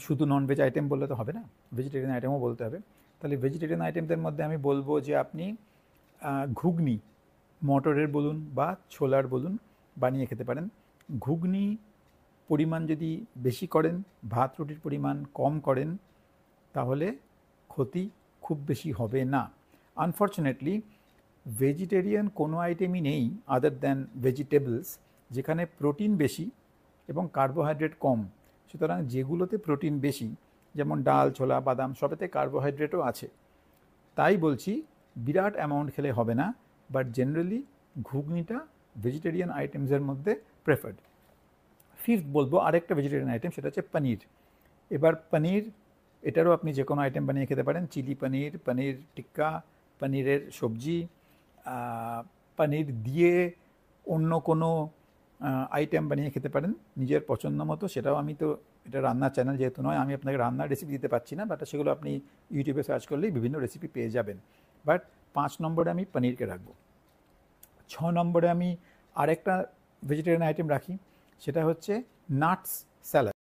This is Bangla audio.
শুধু ননভেজ আইটেম বললে তো হবে না, ভেজিটেরিয়ান আইটেমও বলতে হবে। তাহলে ভেজিটেরিয়ান আইটেমদের মধ্যে আমি বলবো যে আপনি ঘুগনি, মটরের বলুন বা ছোলার বলুন, বানিয়ে খেতে পারেন। ঘুগনি পরিমাণ যদি বেশি করেন, ভাত রুটির পরিমাণ কম করেন, তাহলে ক্ষতি খুব বেশি হবে না। আনফর্চুনেটলি ভেজিটেরিয়ান কোনো আইটেমই নেই আদার দ্যান ভেজিটেবলস যেখানে প্রোটিন বেশি এবং কার্বোহাইড্রেট কম। সুতরাং যেগুলোতে প্রোটিন বেশি, যেমন ডাল, ছোলা, বাদাম, সবেতে কার্বোহাইড্রেটও আছে। তাই বলছি বিরাট অ্যামাউন্ট খেলে হবে না, বাট জেনারেলি ঘুগনিটা ভেজিটেরিয়ান আইটেমসের মধ্যে প্রেফার্ড। ফিফথ বলবো আরেকটা ভেজিটেরিয়ান আইটেম, সেটা হচ্ছে পনির। এবার পনির, এটারও আপনি যে কোনো আইটেম বানিয়ে খেতে পারেন, চিলি পনির, পনির টিক্কা, পনিরের সবজি, পনির দিয়ে অন্য কোনো আইটেম বানিয়ে খেতে পারেন নিজের পছন্দ মতো। সেটাও আমি তো, এটা রান্নার চ্যানেল যেহেতু নয়, আমি আপনাকে রান্নার রেসিপি দিতে পারছি না, বাট সেগুলো আপনি ইউটিউবে সার্চ করলেই বিভিন্ন রেসিপি পেয়ে যাবেন। বাট 5 নম্বরে আমি পনিরকে রাখবো। 6 নম্বরে আমি আরেকটা ভেজিটেরিয়ান আইটেম রাখি, সেটা হচ্ছে নাটস স্যালাড।